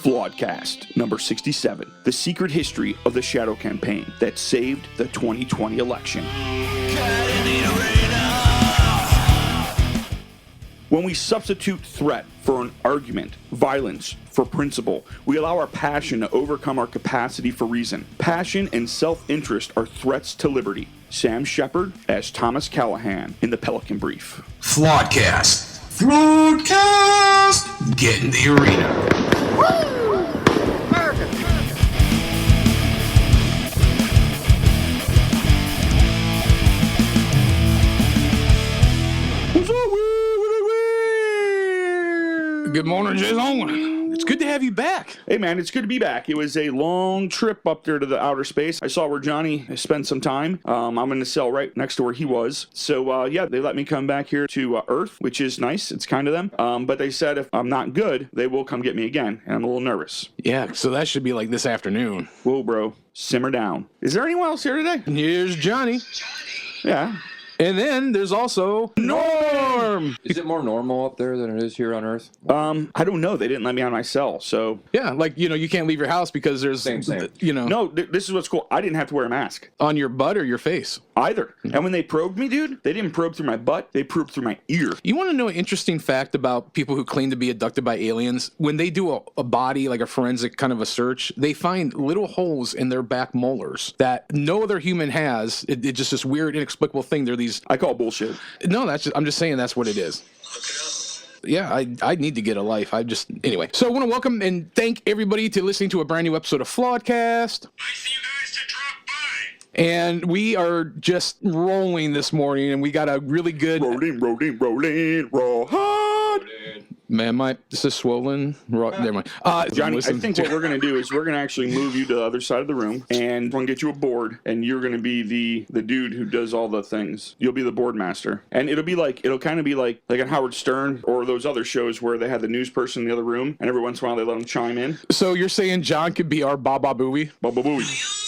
Flawedcast, number 67, the secret history of the shadow campaign that saved the 2020 election. When we substitute threat for an argument, violence for principle, we allow our passion to overcome our capacity for reason. Passion and self-interest are threats to liberty. Sam Shepard as Thomas Callahan in the Pelican Brief. Flawedcast. Flawedcast. Get in the arena. Woo! America. What's up, Good morning, Jason. It's good to have you back. Hey, man, it's good to be back. It was a long trip up there to the outer space. I saw where Johnny spent some time. I'm in the cell right next to where he was. So, yeah, they let me come back here to Earth, which is nice. It's kind of them. But they said if I'm not good, they will come get me again. And I'm a little nervous. Yeah, so that should be like this afternoon. Whoa, bro. Simmer down. Is there anyone else here today? Here's Johnny. Yeah. And then there's also Norm. Is it more normal up there than it is here on Earth? I don't know. They didn't let me out of my cell, so... Yeah, like, you can't leave your house because there's... Same. No, this is what's cool. I didn't have to wear a mask. On your butt or your face? Either. And when they probed me, dude, they didn't probe through my butt. They probed through my ear. You want to know an interesting fact about people who claim to be abducted by aliens? When they do a body, like a forensic kind of a search, they find little holes in their back molars that no other human has. It's just this weird, inexplicable thing. They're these... I call bullshit. No, I'm just saying that's what it is. Yeah, I need to get a life. Anyway. So I want to welcome and thank everybody to listening to a brand new episode of Flawedcast. I see you guys to drop by. And we are just rolling this morning, and we got a really good... Rolling, roll hard. Man, this is swollen. Never mind. Johnny, I think what we're going to do is we're going to actually move you to the other side of the room, and we're going to get you a board, and you're going to be the dude who does all the things. You'll be the board master. And it'll kind of be like on Howard Stern or those other shows where they had the news person in the other room, and every once in a while they let them chime in. So you're saying John could be our Baba Booey? Baba Booey.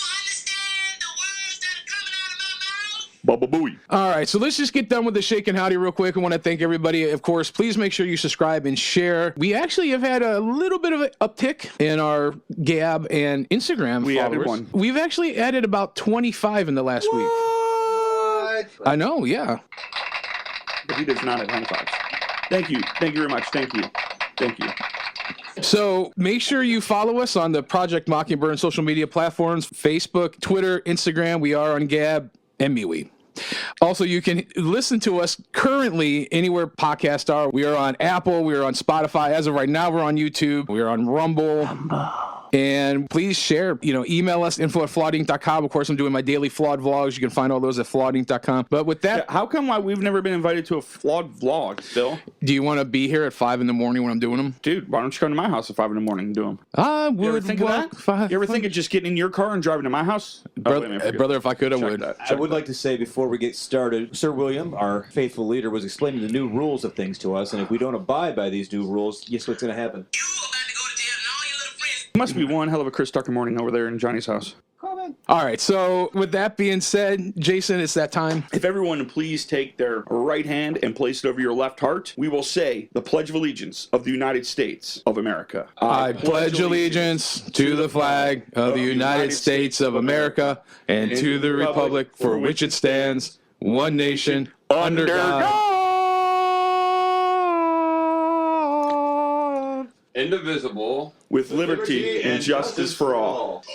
Baba Booey. All right, so let's just get done with the shake and howdy real quick. I want to thank everybody. Of course, please make sure you subscribe and share. We actually have had a little bit of an uptick in our Gab and Instagram we followers. Added one. We've actually added about 25 in the last week. I know, yeah. But he does not have 25. Thank you. Thank you very much. Thank you. So make sure you follow us on the Project Mockingbird social media platforms, Facebook, Twitter, Instagram. We are on Gab and MeWe. Also, you can listen to us currently anywhere podcasts are. We are on Apple. We are on Spotify. As of right now, we're on YouTube. We are on Rumble. And please share, email us, info@flawedinc.com. Of course, I'm doing my daily flawed vlogs. You can find all those at flawedinc.com. But with that... Yeah, how come we've never been invited to a flawed vlog, Phil? Do you want to be here at 5 in the morning when I'm doing them? Dude, why don't you come to my house at 5 in the morning and do them? I would. You ever think of that? You ever think of just getting in your car and driving to my house? Brother, if I could, I would. I would like to say before we get started, Sir William, our faithful leader, was explaining the new rules of things to us, and if we don't abide by these new rules, guess what's going to happen? Must be one hell of a Chris Tucker morning over there in Johnny's house. All right, so with that being said, Jason, it's that time. If everyone would please take their right hand and place it over your left heart, we will say the Pledge of Allegiance of the United States of America. I pledge allegiance to the flag of the United States of America and to the republic for which it stands, one nation, under God. Indivisible. With liberty and justice for all.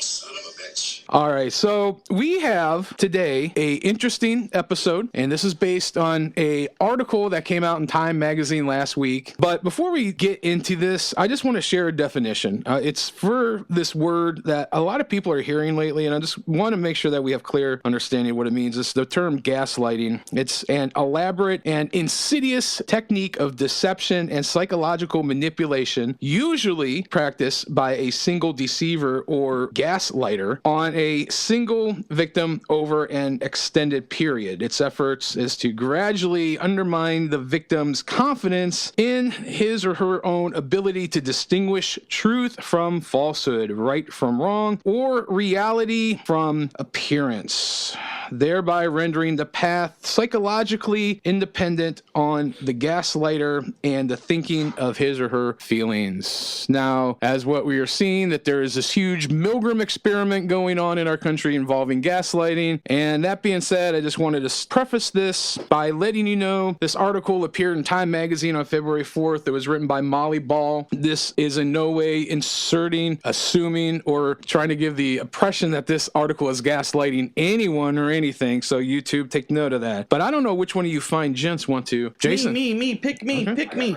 All right, so we have today a interesting episode, and this is based on a article that came out in Time magazine last week. But before we get into this, I just want to share a definition. It's for this word that a lot of people are hearing lately, and I just want to make sure that we have clear understanding of what it means. It's the term gaslighting. It's an elaborate and insidious technique of deception and psychological manipulation, usually practiced by a single deceiver or gaslighter on a single victim over an extended period. Its efforts is to gradually undermine the victim's confidence in his or her own ability to distinguish truth from falsehood, right from wrong, or reality from appearance. thereby rendering the path psychologically independent on the gaslighter and the thinking of his or her feelings. Now, as what we are seeing, that there is this huge Milgram experiment going on in our country involving gaslighting. And that being said, I just wanted to preface this by letting you know this article appeared in Time magazine on February 4th. It was written by Molly Ball. This is in no way inserting, assuming, or trying to give the impression that this article is gaslighting anyone or anything. So YouTube, take note of that. But I don't know which one of you fine gents want to. Jason? Me, pick me.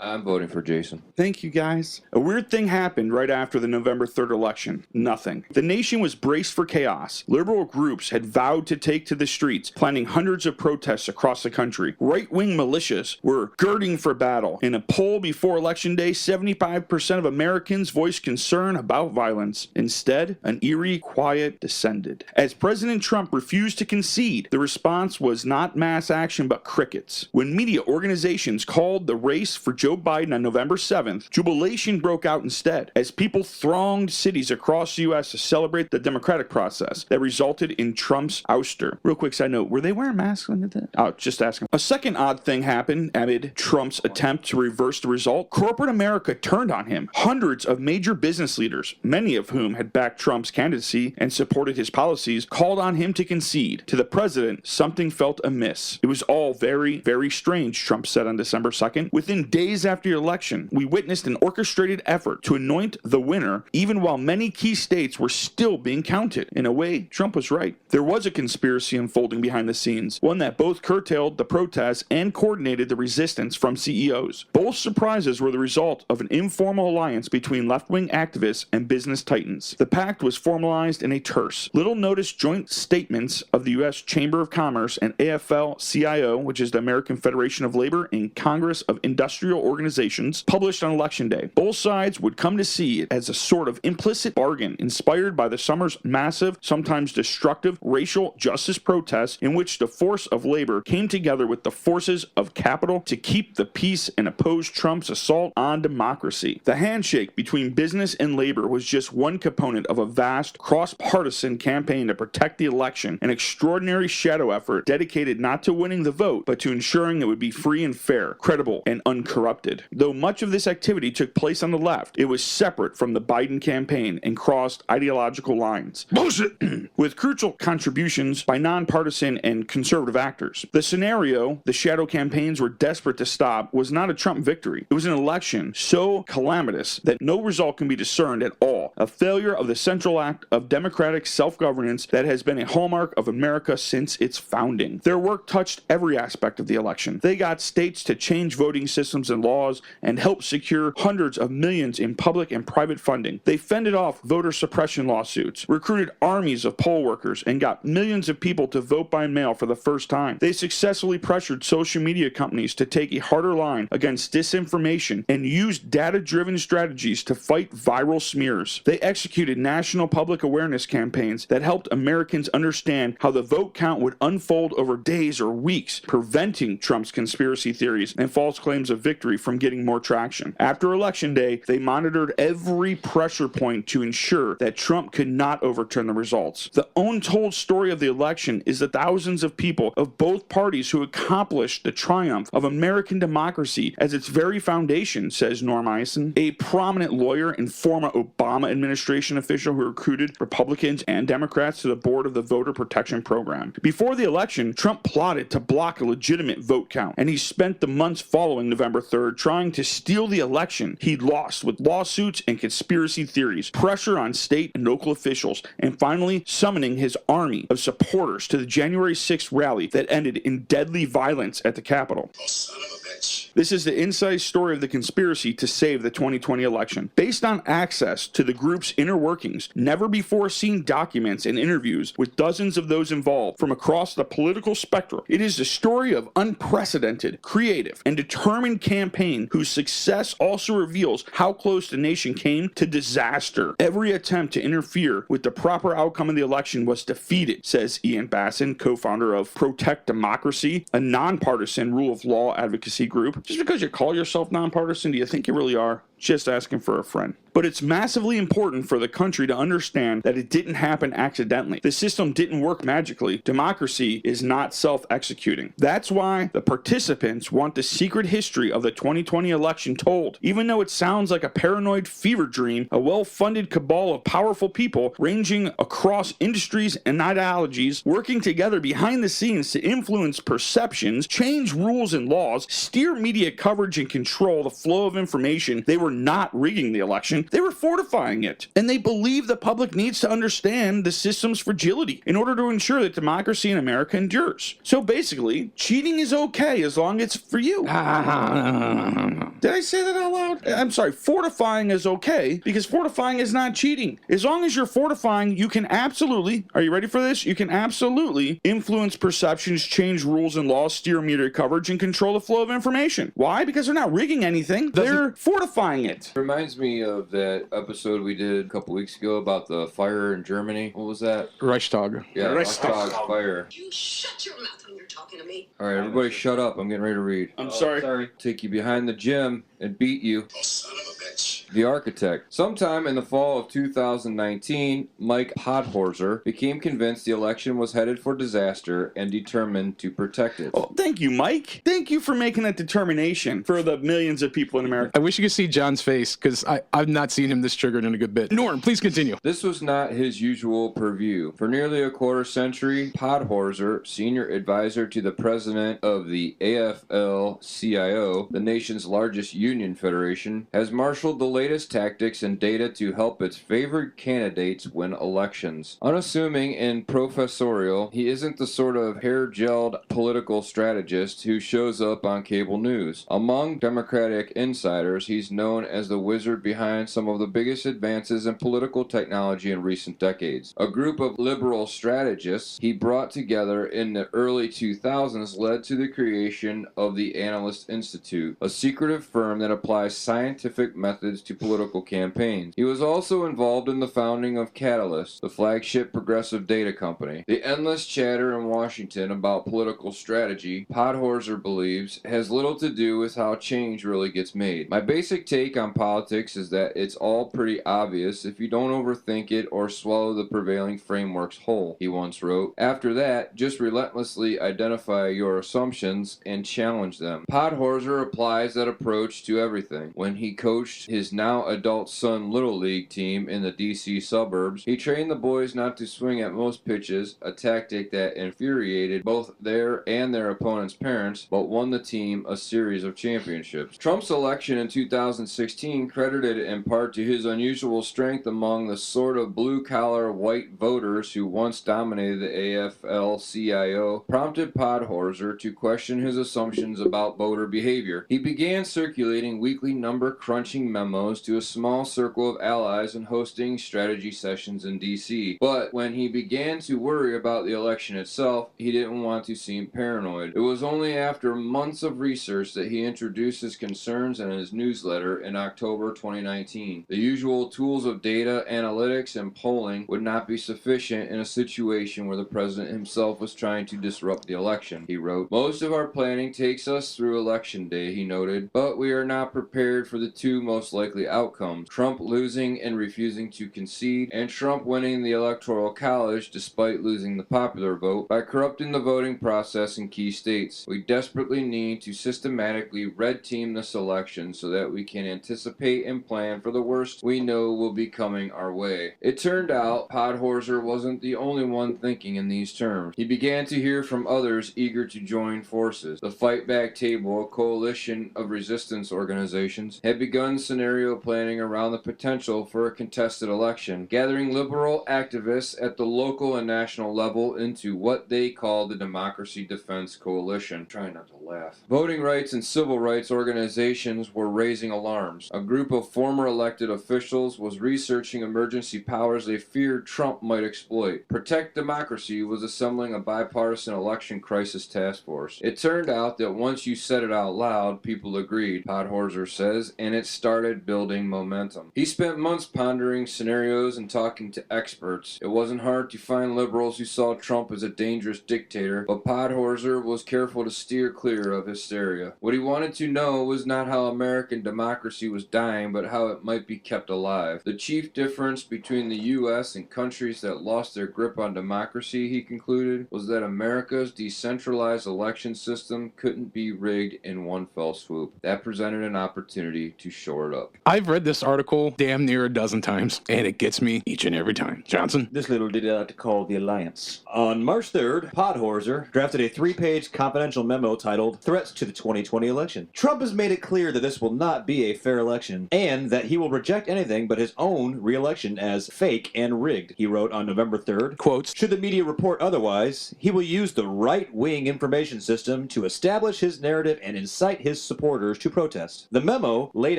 I'm voting for Jason. Thank you, guys. A weird thing happened right after the November 3rd election. Nothing. The nation was braced for chaos. Liberal groups had vowed to take to the streets, planning hundreds of protests across the country. Right-wing militias were girding for battle. In a poll before Election Day, 75% of Americans voiced concern about violence. Instead, an eerie quiet descended. As President Trump refused to concede, the response was not mass action but crickets. When media organizations called the race for Joe Biden on November 7th, jubilation broke out instead, as people thronged cities across the U.S. to celebrate the democratic process that resulted in Trump's ouster. Real quick side note, were they wearing masks when they did that? Oh, just asking. A second odd thing happened amid Trump's attempt to reverse the result. Corporate America turned on him. Hundreds of major business leaders, many of whom had backed Trump's candidacy and supported his policies, called on him to concede. To the president, something felt amiss. It was all very, very strange, Trump said on December 2nd. Within days after your election, we witnessed an orchestrated effort to anoint the winner, even while many key states were still being counted. In a way, Trump was right. There was a conspiracy unfolding behind the scenes, one that both curtailed the protests and coordinated the resistance from CEOs. Both surprises were the result of an informal alliance between left-wing activists and business titans. The pact was formalized in a terse, little-noticed joint statements of the U.S. Chamber of Commerce and AFL-CIO, which is the American Federation of Labor and Congress of Industrial Organizations, published on Election Day. Both sides would come to see it as a sort of implicit bargain inspired by the summer's massive, sometimes destructive, racial justice protests in which the force of labor came together with the forces of capital to keep the peace and oppose Trump's assault on democracy. The handshake between business and labor was just one component of a vast, cross-partisan campaign to protect the election, an extraordinary shadow effort dedicated not to winning the vote, but to ensuring it would be free and fair, credible, and uncorrupted. Though much of this activity took place on the left, it was separate from the Biden campaign and crossed ideological lines. Bullshit! With crucial contributions by nonpartisan and conservative actors. The scenario the shadow campaigns were desperate to stop was not a Trump victory. It was an election so calamitous that no result can be discerned at all. A failure of the central act of democratic self-governance that has been a hallmark of America since its founding. Their work touched every aspect of the election. They got states to change voting systems and laws and helped secure hundreds of millions in public and private funding. They fended off voter suppression lawsuits, recruited armies of poll workers, and got millions of people to vote by mail for the first time. They successfully pressured social media companies to take a harder line against disinformation and used data-driven strategies to fight viral smears. They executed national public awareness campaigns that helped Americans understand how the vote count would unfold over days or weeks, preventing Trump's conspiracy theories and false claims of victory from getting more traction. After Election Day, they monitored every pressure point to ensure that Trump could not overturn the results. The untold story of the election is the thousands of people of both parties who accomplished the triumph of American democracy as its very foundation, says Norm Eisen, a prominent lawyer and former Obama administration official who recruited Republicans and Democrats to the board of the Voter Protection Program. Before the election, Trump plotted to block a legitimate vote count, and he spent the months following November 3rd trying to steal the election he'd lost with lawsuits and conspiracy theories, pressure on state and local officials, and finally summoning his army of supporters to the January 6th rally that ended in deadly violence at the Capitol. Oh, son of a bitch. This is the inside story of the conspiracy to save the 2020 election. Based on access to the group's inner workings, never before seen documents and interviews with dozens of those involved from across the political spectrum, it is the story of unprecedented, creative, and determined campaign whose success also reveals how close the nation came to disaster. Every attempt to interfere with the proper outcome of the election was defeated, says Ian Basson, co-founder of Protect Democracy, a nonpartisan rule of law advocacy group. Just because you call yourself nonpartisan, do you think you really are? just asking for a friend. But it's massively important for the country to understand that it didn't happen accidentally. The system didn't work magically. Democracy is not self-executing. That's why the participants want the secret history of the 2020 election told. Even though it sounds like a paranoid fever dream, a well-funded cabal of powerful people ranging across industries and ideologies working together behind the scenes to influence perceptions, change rules and laws, steer media coverage and control the flow of information. They were not rigging the election. They were fortifying it. And they believe the public needs to understand the system's fragility in order to ensure that democracy in America endures. So basically, cheating is okay as long as it's for you. Did I say that out loud? I'm sorry. Fortifying is okay because fortifying is not cheating. As long as you're fortifying, you can absolutely, are you ready for this? You can absolutely influence perceptions, change rules and laws, steer media coverage, and control the flow of information. Why? Because they're not rigging anything. They're fortifying it. Reminds me of that episode we did a couple weeks ago about the fire in Germany. What was that? Reichstag. Yeah, Reichstag fire. You shut your mouth when you're talking to me. All right, everybody shut up. I'm getting ready to read. I'm sorry. Take you behind the gym and beat you. Oh, son of a bitch. The Architect. Sometime in the fall of 2019, Mike Podhorzer became convinced the election was headed for disaster and determined to protect it. Oh, thank you, Mike. Thank you for making that determination for the millions of people in America. I wish you could see John's face because I've not seen him this triggered in a good bit. Norm, please continue. This was not his usual purview. For nearly a quarter century, Podhorzer, senior advisor to the president of the AFL-CIO, the nation's largest union federation, has marshaled the latest tactics and data to help its favored candidates win elections. Unassuming and professorial, he isn't the sort of hair-gelled political strategist who shows up on cable news. Among Democratic insiders, he's known as the wizard behind some of the biggest advances in political technology in recent decades. A group of liberal strategists he brought together in the early 2000s led to the creation of the Analyst Institute, a secretive firm that applies scientific methods to political campaigns. He was also involved in the founding of Catalyst, the flagship progressive data company. The endless chatter in Washington about political strategy, Podhorzer believes, has little to do with how change really gets made. My basic take on politics is that it's all pretty obvious if you don't overthink it or swallow the prevailing frameworks whole, he once wrote. After that, just relentlessly identify your assumptions and challenge them. Podhorzer applies that approach to everything. When he coached his now adult son Little League team in the DC suburbs, he trained the boys not to swing at most pitches, a tactic that infuriated both their and their opponents' parents, but won the team a series of championships. Trump's election in 2016, credited in part to his unusual strength among the sort of blue-collar white voters who once dominated the AFL-CIO, prompted Podhorzer to question his assumptions about voter behavior. He began circulating weekly number-crunching memos to a small circle of allies and hosting strategy sessions in D.C. But when he began to worry about the election itself, he didn't want to seem paranoid. It was only after months of research that he introduced his concerns in his newsletter in October 2019. The usual tools of data, analytics, and polling would not be sufficient in a situation where the president himself was trying to disrupt the election, he wrote. Most of our planning takes us through election day, he noted, but we are not prepared for the two most likely outcomes, Trump losing and refusing to concede, and Trump winning the Electoral College despite losing the popular vote by corrupting the voting process in key states. We desperately need to systematically red team this election so that we can anticipate and plan for the worst we know will be coming our way. It turned out Podhorzer wasn't the only one thinking in these terms. He began to hear from others eager to join forces. The Fight Back Table, a coalition of resistance organizations, had begun scenario planning around the potential for a contested election, gathering liberal activists at the local and national level into what they called the Democracy Defense Coalition. Trying not to laugh. Voting rights and civil rights organizations were raising alarms. A group of former elected officials was researching emergency powers they feared Trump might exploit. Protect Democracy was assembling a bipartisan election crisis task force. It turned out that once you said it out loud, people agreed, Podhorzer says, and it started building momentum. He spent months pondering scenarios and talking to experts. It wasn't hard to find liberals who saw Trump as a dangerous dictator, but Podhorzer was careful to steer clear failure of hysteria. What he wanted to know was not how American democracy was dying, but how it might be kept alive. The chief difference between the U.S. and countries that lost their grip on democracy, he concluded, was that America's decentralized election system couldn't be rigged in one fell swoop. That presented an opportunity to shore it up. I've read this article damn near a dozen times, and it gets me each and every time. Johnson? This little ditty I like to call The Alliance. On March 3rd, Podhorzer drafted a 3-page confidential memo titled Threats to the 2020 Election. Trump has made it clear that this will not be a fair election, and that he will reject anything but his own re-election as fake and rigged. He wrote on November 3rd, Quotes, should the media report otherwise, he will use the right-wing information system to establish his narrative and incite his supporters to protest. The memo laid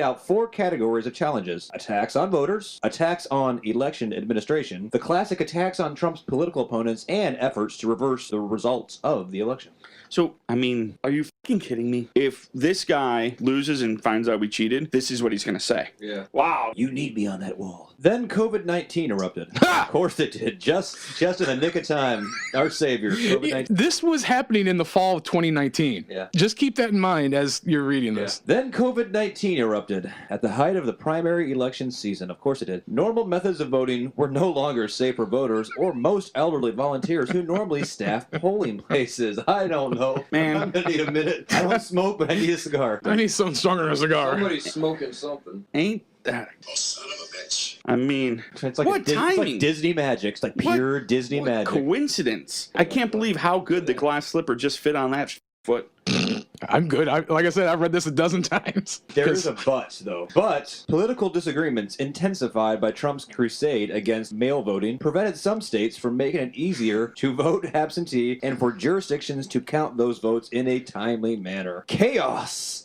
out 4 categories of challenges: attacks on voters, attacks on election administration, the classic attacks on Trump's political opponents, and efforts to reverse the results of the election. So, I mean, are you fucking kidding me? If this guy loses and finds out we cheated, this is what he's going to say. Yeah. Wow, you need me on that wall. Then COVID-19 erupted. Of course it did. Just in the nick of time. Our savior, COVID-19. this was happening in the fall of 2019. Yeah. Just keep that in mind as you're reading this. Then COVID-19 erupted at the height of the primary election season. Of course it did. Normal methods of voting were no longer safe for voters or most elderly volunteers who normally staff polling places. I don't know. Man. I'm going to need a minute. I don't smoke, but I need a cigar. I need something stronger than a cigar. Somebody's smoking something. Ain't that? Oh, son of a bitch. I mean, It's like, what it's timing? like Disney magic. It's like pure Disney What magic. coincidence. I can't believe how good the glass slipper just fit on that foot. I'm good. Like I said, I've read this a dozen times. There is a but, though. But political disagreements intensified by Trump's crusade against mail voting prevented some states from making it easier to vote absentee and for jurisdictions to count those votes in a timely manner. Chaos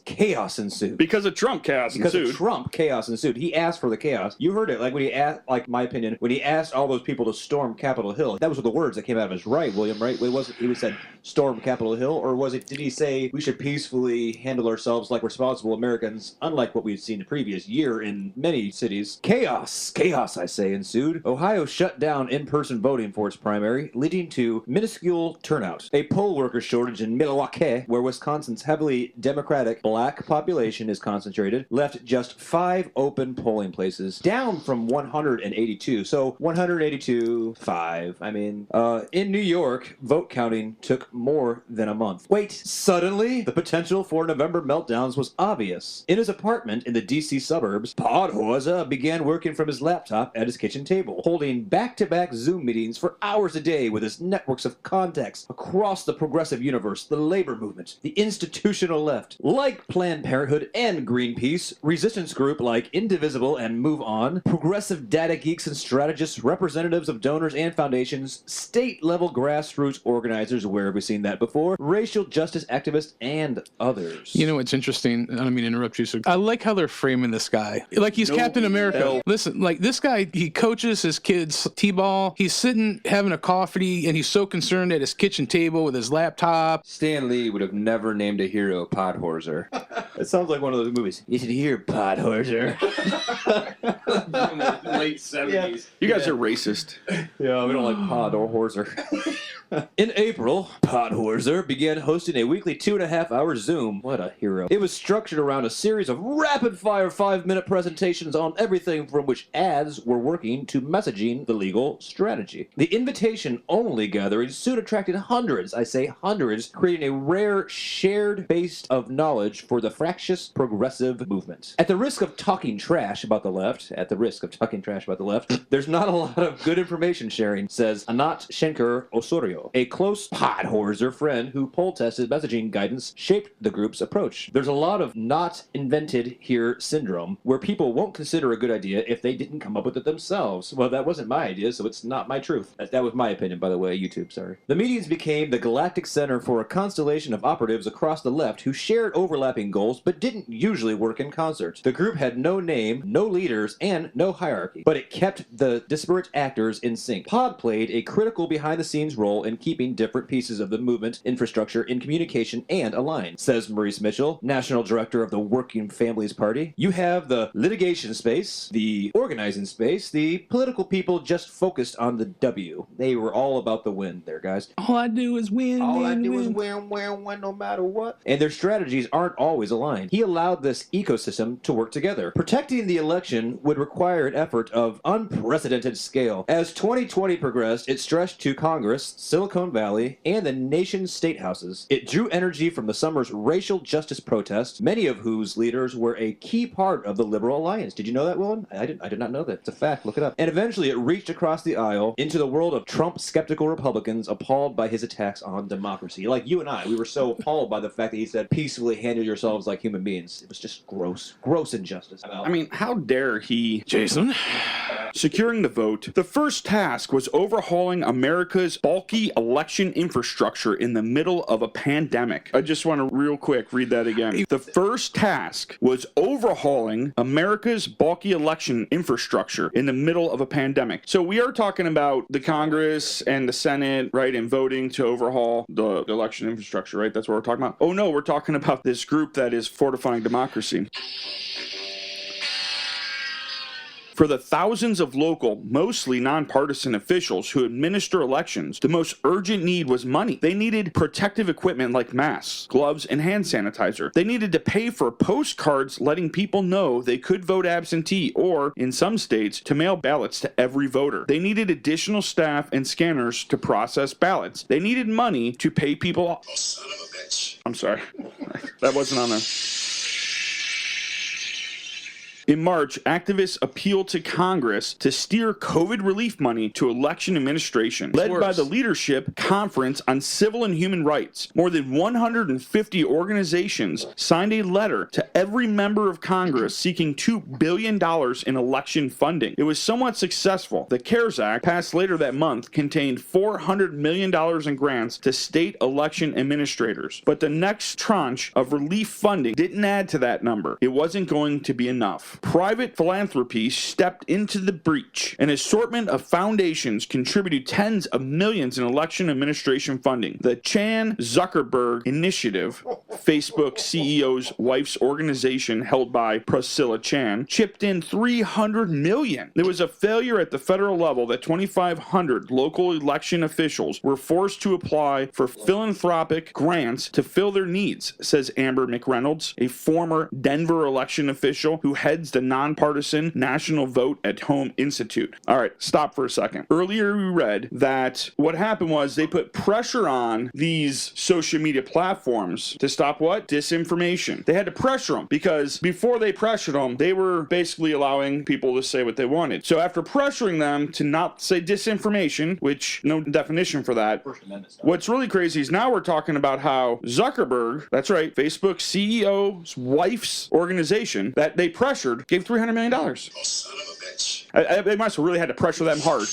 ensued. Because of Trump chaos Because ensued. of Trump, chaos ensued. He asked for the chaos. You heard it, like when he asked, like my opinion, when he asked all those people to storm Capitol Hill. That was the words that came out of his right, William, right? It wasn't. He said storm Capitol Hill, or was it? Did he say we should peacefully handle ourselves like responsible Americans, unlike what we've seen the previous year in many cities? Chaos, I say, ensued. Ohio shut down in-person voting for its primary, leading to minuscule turnout. A poll worker shortage in Milwaukee, where Wisconsin's heavily Democratic black population is concentrated, left just 5 open polling places, down from 182. So 182, 5. I mean, in New York, vote counting took more than a month. Wait, suddenly, the potential for November meltdowns was obvious. In his apartment in the D.C. suburbs, Podhorza began working from his laptop at his kitchen table, holding back-to-back Zoom meetings for hours a day with his networks of contacts across the progressive universe, the labor movement, the institutional left, like Planned Parenthood and Greenpeace, resistance group like Indivisible and Move On, progressive data geeks and strategists, representatives of donors and foundations, state-level grassroots organizers, where have we seen that before, racial justice activists, and others. You know what's interesting? I don't mean to interrupt you, sir. I like how they're framing this guy. Like he's No Captain America. hell. Listen, like this guy, he coaches his kids t-ball. He's sitting having a coffee, and he's so concerned at his kitchen table with his laptop. Stan Lee would have never named a hero Podhorzer. It sounds like one of those movies. You should hear Podhorzer. Late 70s. You guys are racist. Yeah, we don't like pod or horser. In April, Podhorzer began hosting a weekly 2.5-hour Zoom. What a hero. It was structured around a series of rapid-fire 5-minute presentations on everything from which ads were working to messaging the legal strategy. The invitation-only gathering soon attracted hundreds, I say hundreds, creating a rare shared base of knowledge for the fractious progressive movement. At the risk of talking trash about the left, there's not a lot of good information sharing, says Anat Schenker Osorio. A close Podhorzer friend who poll-tested messaging guidance shaped the group's approach. There's a lot of not invented here syndrome, where people won't consider a good idea if they didn't come up with it themselves. Well, that wasn't my idea, so it's not my truth. That was my opinion, by the way, YouTube, sorry. The meetings became the galactic center for a constellation of operatives across the left who shared overlapping goals but didn't usually work in concert. The group had no name, no leaders, and no hierarchy, but it kept the disparate actors in sync. Pod played a critical behind-the-scenes role in keeping different pieces of the movement infrastructure in communication and aligned, says Maurice Mitchell, National Director of the Working Families Party. You have the litigation space, the organizing space, the political people just focused on the W. They were all about the win there, guys. All I do is win. All I win, do win. is win no matter what. And their strategies aren't always aligned. He allowed this ecosystem to work together. Protecting the election would require an effort of unprecedented scale. As 2020 progressed, it stretched to Congress, Silicon Valley, and the nation's state houses. It drew energy from the summer's racial justice protests, many of whose leaders were a key part of the Liberal Alliance. Did you know that, Willem? I did not know that. It's a fact. Look it up. And eventually it reached across the aisle into the world of Trump-skeptical Republicans appalled by his attacks on democracy. Like you and I, we were so appalled by the fact that he said, peacefully handle yourselves like human beings. It was just gross. Gross injustice. I mean, how dare he? Jason? Securing the vote. The first task was overhauling America's bulky election infrastructure in the middle of a pandemic. I just want to real quick read that again. The first task was overhauling America's bulky election infrastructure in the middle of a pandemic. So we are talking about the Congress and the Senate, right, and voting to overhaul the election infrastructure, right? That's what we're talking about. Oh no, we're talking about this group that is fortifying democracy. For the thousands of local, mostly nonpartisan officials who administer elections, the most urgent need was money. They needed protective equipment like masks, gloves, and hand sanitizer. They needed to pay for postcards letting people know they could vote absentee or, in some states, to mail ballots to every voter. They needed additional staff and scanners to process ballots. They needed money to pay people off. Oh, son of a bitch. I'm sorry. That wasn't on there. In March, activists appealed to Congress to steer COVID relief money to election administration, led by the Leadership Conference on Civil and Human Rights. More than 150 organizations signed a letter to every member of Congress seeking $2 billion in election funding. It was somewhat successful. The CARES Act, passed later that month, contained $400 million in grants to state election administrators. But the next tranche of relief funding didn't add to that number. It wasn't going to be enough. Private philanthropy stepped into the breach. An assortment of foundations contributed tens of millions in election administration funding. The Chan Zuckerberg Initiative, Facebook CEO's wife's organization held by Priscilla Chan, chipped in $300 million. There was a failure at the federal level that 2,500 local election officials were forced to apply for philanthropic grants to fill their needs, says Amber McReynolds, a former Denver election official who heads the nonpartisan National Vote at Home Institute. All right, stop for a second. Earlier we read that what happened was they put pressure on these social media platforms to stop what? Disinformation. They had to pressure them because before they pressured them, they were basically allowing people to say what they wanted. So after pressuring them to not say disinformation, which no definition for that, what's really crazy is now we're talking about how Zuckerberg, that's right, Facebook CEO's wife's organization that they pressured gave $300 million. Oh, son of a bitch. They must have really had to pressure them hard.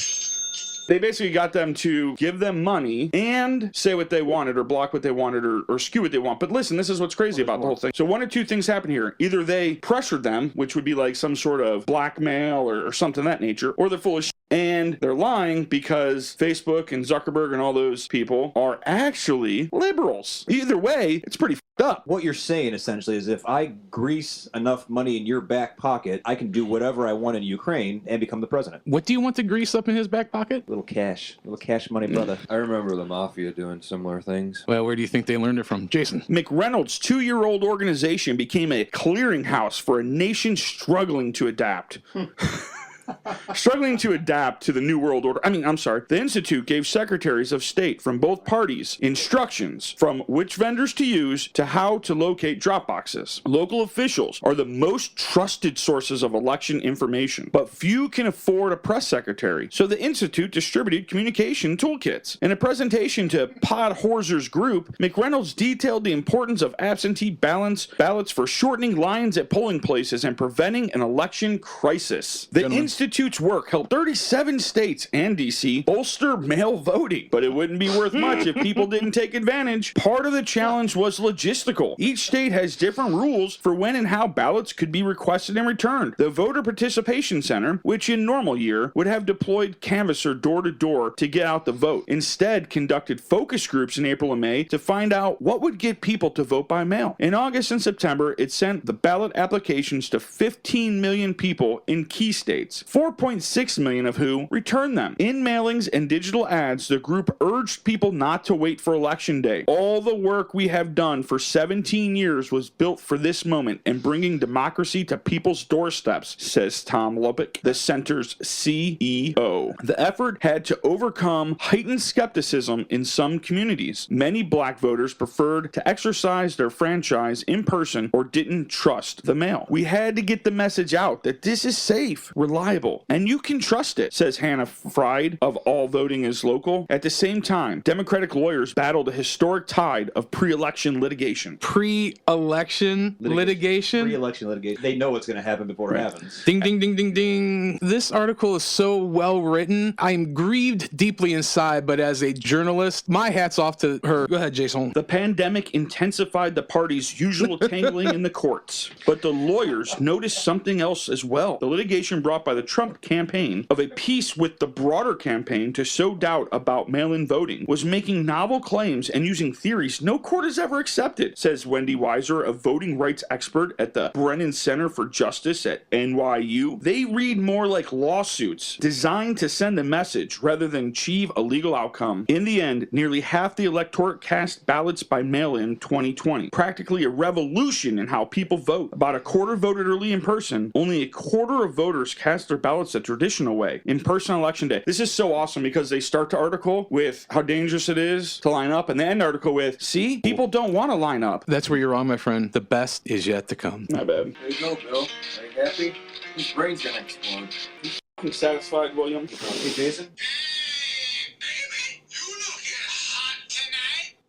They basically got them to give them money and say what they wanted or block what they wanted or skew what they want. But listen, this is what's crazy about the whole thing. So one of two things happen here. Either they pressured them, which would be like some sort of blackmail or something of that nature, or they're full of shit. And they're lying because Facebook and Zuckerberg and all those people are actually liberals. Either way, it's pretty f***ed up. What you're saying essentially is if I grease enough money in your back pocket, I can do whatever I want in Ukraine and become the president. What do you want to grease up in his back pocket? Little cash money, brother. I remember the mafia doing similar things. Well, where do you think they learned it from? Jason. McReynolds' 2-year-old organization became a clearinghouse for a nation struggling to adapt. Struggling to adapt to the New World Order. The Institute gave secretaries of state from both parties instructions from which vendors to use to how to locate drop boxes. Local officials are the most trusted sources of election information, but few can afford a press secretary. So the Institute distributed communication toolkits. In a presentation to Pod Horzer's group, McReynolds detailed the importance of absentee ballots for shortening lines at polling places and preventing an election crisis. The Gentlemen. Institute's work helped 37 states and D.C. bolster mail voting, but it wouldn't be worth much if people didn't take advantage. Part of the challenge was logistical. Each state has different rules for when and how ballots could be requested and returned. The Voter Participation Center, which in normal year would have deployed canvasser door to door to get out the vote, instead conducted focus groups in April and May to find out what would get people to vote by mail. In August and September, it sent the ballot applications to 15 million people in key states, 4.6 million of who returned them. In mailings and digital ads, the group urged people not to wait for Election Day. All the work we have done for 17 years was built for this moment and bringing democracy to people's doorsteps, says Tom Lubbock, the center's CEO. The effort had to overcome heightened skepticism in some communities. Many black voters preferred to exercise their franchise in person or didn't trust the mail. We had to get the message out that this is safe, reliable, and you can trust it, says Hannah Fried of All Voting is Local. At the same time, Democratic lawyers battled a historic tide of pre-election litigation. Pre-election litigation? Pre-election litigation. They know what's going to happen before it happens. Ding, ding, ding, ding, ding. This article is so well written. I'm grieved deeply inside, but as a journalist, my hat's off to her. Go ahead, Jason. The pandemic intensified the party's usual tangling in the courts, but the lawyers noticed something else as well. The litigation brought by the Trump campaign of a peace with the broader campaign to sow doubt about mail-in voting was making novel claims and using theories no court has ever accepted, says Wendy Weiser, a voting rights expert at the Brennan Center for Justice at NYU. They read more like lawsuits designed to send a message rather than achieve a legal outcome. In the end, nearly half the electorate cast ballots by mail-in 2020, practically a revolution in how people vote. About a quarter voted early in person. Only a quarter of voters cast their ballots the traditional way, in-person election day. This is so awesome because they start the article with how dangerous it is to line up, and the end article with, see, people don't want to line up. That's where you're wrong, my friend. The best is yet to come. My bad. There you go, Bill. Are you happy? His brain's gonna explode. I'm satisfied, William. Hey, Jason?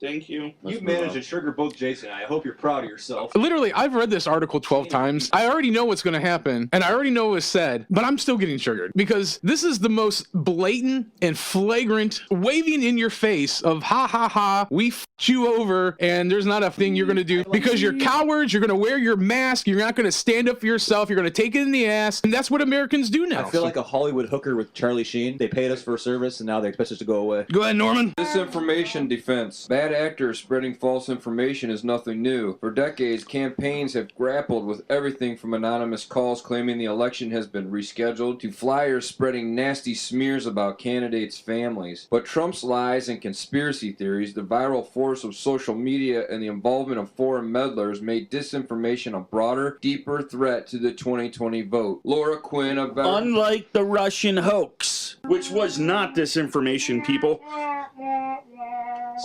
Thank you. You managed to trigger both Jason and I. hope you're proud of yourself. Literally, I've read this article 12 times. I already know what's going to happen, and I already know what's said, but I'm still getting triggered because this is the most blatant and flagrant waving in your face of ha ha ha, we f***ed you over, and there's not a thing you're going to do because you're cowards, you're going to wear your mask, you're not going to stand up for yourself, you're going to take it in the ass, and that's what Americans do now. I feel like a Hollywood hooker with Charlie Sheen. They paid us for a service, and now they expect us to go away. Go ahead, Norman. Disinformation defense. Bad actors spreading false information is nothing new. For decades, campaigns have grappled with everything from anonymous calls claiming the election has been rescheduled to flyers spreading nasty smears about candidates' families. But Trump's lies and conspiracy theories, the viral force of social media, and the involvement of foreign meddlers made disinformation a broader, deeper threat to the 2020 vote. Laura Quinn, a veteran... Unlike the Russian hoax, which was not disinformation, people.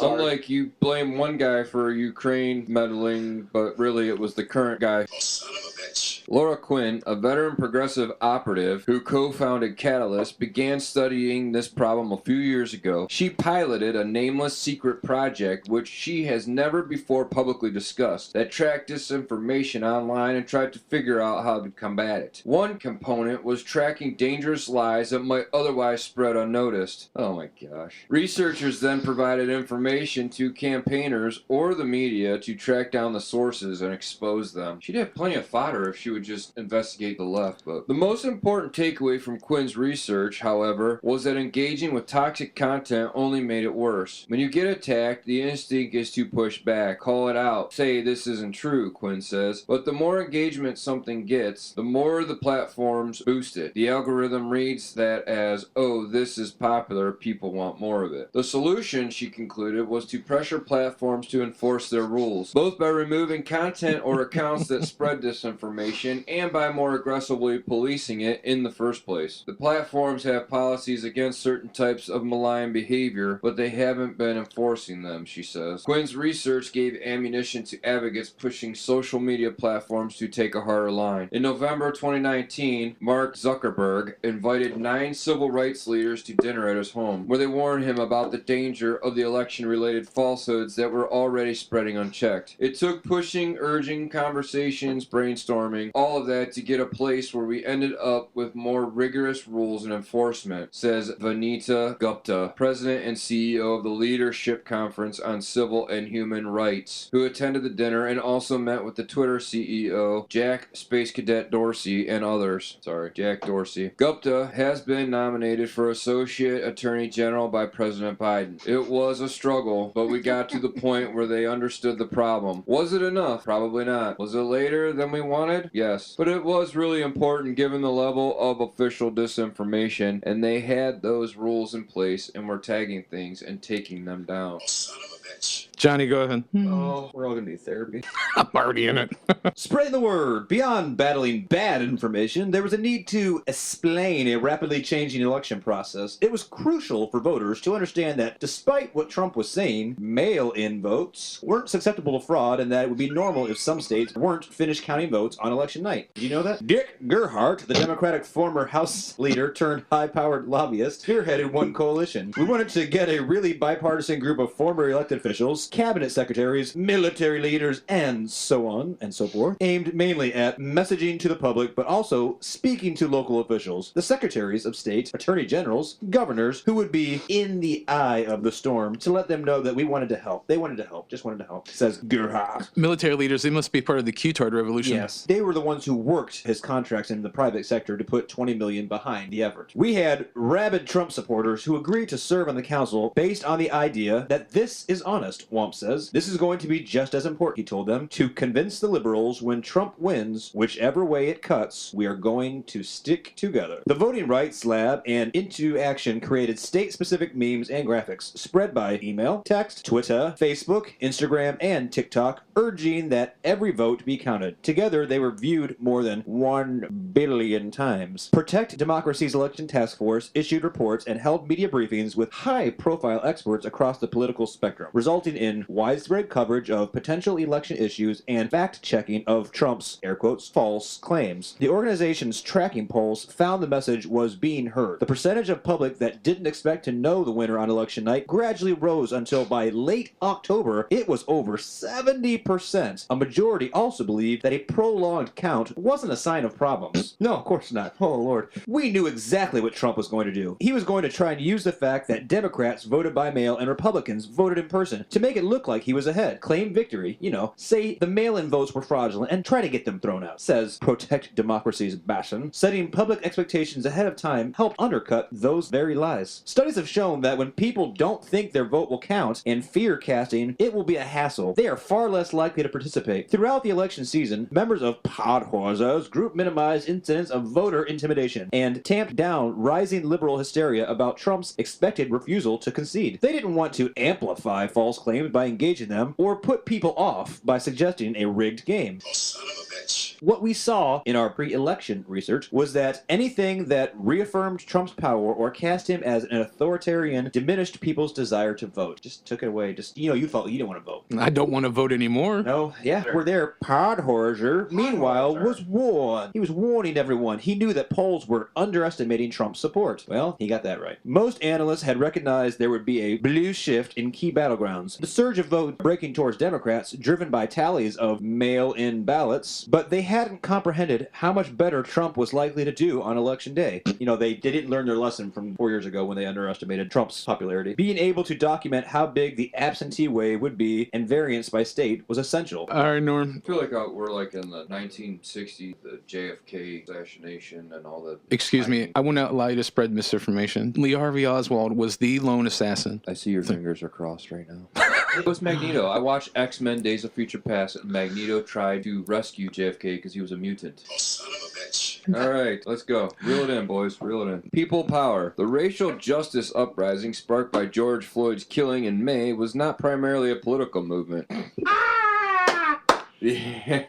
Unlike you blame one guy for Ukraine meddling, but really it was the current guy. Oh, son of a bitch. Laura Quinn, a veteran progressive operative who co-founded Catalyst, began studying this problem a few years ago. She piloted a nameless secret project which she has never before publicly discussed that tracked disinformation online and tried to figure out how to combat it. One component was tracking dangerous lies that might otherwise spread unnoticed. Oh my gosh. Researchers then provided information to campaigners or the media to track down the sources and expose them. She'd have plenty of fodder if she would just investigate the left, but the most important takeaway from Quinn's research, however, was that engaging with toxic content only made it worse. When you get attacked, the instinct is to push back, call it out, say this isn't true, Quinn says, but the more engagement something gets, the more the platforms boost it. The algorithm reads that as, oh, this is popular, people want more of it. The solution, she concluded, was to pressure platforms to enforce their rules, both by removing content or accounts that spread disinformation and by more aggressively policing it in the first place. The platforms have policies against certain types of malign behavior, but they haven't been enforcing them, she says. Quinn's research gave ammunition to advocates pushing social media platforms to take a harder line. In November 2019, Mark Zuckerberg invited 9 civil rights leaders to dinner at his home, where they warned him about the danger of the election-related falsehoods that were already spreading unchecked. It took pushing, urging, conversations, brainstorming, all of that to get a place where we ended up with more rigorous rules and enforcement, says Vanita Gupta, president and CEO of the Leadership Conference on Civil and Human Rights, who attended the dinner and also met with the Twitter CEO, Jack Space Cadet Dorsey, and others. Jack Dorsey. Gupta has been nominated for Associate Attorney General by President Biden. It was a struggle, but we got to the point where they understood the problem. Was it enough? Probably not. Was it later than we wanted? Yes. But it was really important given the level of official disinformation, and they had those rules in place and were tagging things and taking them down. Son of a bitch. Johnny, go ahead. Oh, we're all going to need therapy. I'm already in it. Spreading the word. Beyond battling bad information, there was a need to explain a rapidly changing election process. It was crucial for voters to understand that despite what Trump was saying, mail-in votes weren't susceptible to fraud and that it would be normal if some states weren't finished counting votes on election night. Did you know that? Dick Gerhardt, the Democratic former House leader turned high-powered lobbyist, spearheaded one coalition. We wanted to get a really bipartisan group of former elected officials, cabinet secretaries, military leaders, and so on and so forth, aimed mainly at messaging to the public, but also speaking to local officials, the secretaries of state, attorney generals, governors, who would be in the eye of the storm, to let them know that we wanted to help. They wanted to help, just wanted to help, says Gerhardt. Military leaders, they must be part of the Q-Tard revolution. Yes. They were the ones who worked his contracts in the private sector to put $20 million behind the effort. We had rabid Trump supporters who agreed to serve on the council based on the idea that this is honest, Wamp says. This is going to be just as important, he told them, to convince the liberals when Trump wins, whichever way it cuts, we are going to stick together. The Voting Rights Lab and Into Action created state-specific memes and graphics spread by email, text, Twitter, Facebook, Instagram, and TikTok, urging that every vote be counted. Together, they were viewed more than 1 billion times. Protect Democracy's Election Task Force issued reports and held media briefings with high-profile experts across the political spectrum, resulting in widespread coverage of potential election issues and fact-checking of Trump's, air quotes, false claims. The organization's tracking polls found the message was being heard. The percentage of public that didn't expect to know the winner on election night gradually rose until by late October, it was over 70%. A majority also believed that a prolonged count wasn't a sign of problems. No, of course not. Oh, Lord. We knew exactly what Trump was going to do. He was going to try and use the fact that Democrats voted by mail and Republicans voted in person to make it look like he was ahead, claim victory, say the mail-in votes were fraudulent, and try to get them thrown out, says Protect Democracy's Bashan. Setting public expectations ahead of time helped undercut those very lies. Studies have shown that when people don't think their vote will count and fear casting, it will be a hassle. They are far less likely to participate. Throughout the election season, members of Podhorza's group minimized incidents of voter intimidation and tamped down rising liberal hysteria about Trump's expected refusal to concede. They didn't want to amplify false claims by engaging them or put people off by suggesting a rigged game. Son of a bitch. What we saw in our pre-election research was that anything that reaffirmed Trump's power or cast him as an authoritarian diminished people's desire to vote. Just took it away. You felt you didn't want to vote. I don't want to vote anymore. No, yeah, we're there. Podhorzer, meanwhile, was warned. He was warning everyone. He knew that polls were underestimating Trump's support. Well, he got that right. Most analysts had recognized there would be a blue shift in key battlegrounds. The surge of vote breaking towards Democrats, driven by tallies of mail-in ballots, but they hadn't comprehended how much better Trump was likely to do on election day. They didn't learn their lesson from 4 years ago when they underestimated Trump's popularity. Being able to document how big the absentee wave would be and variance by state was essential. All right, Norm. I feel like we're like in the 1960s, the JFK assassination and all that. Excuse me. I will not allow you to spread misinformation. Lee Harvey Oswald was the lone assassin. I see your fingers are crossed right now. It was Magneto. I watched X-Men Days of Future Past, and Magneto tried to rescue JFK because he was a mutant. Son of a bitch. All right, let's go. Reel it in, boys. Reel it in. People power. The racial justice uprising sparked by George Floyd's killing in May was not primarily a political movement. Yeah.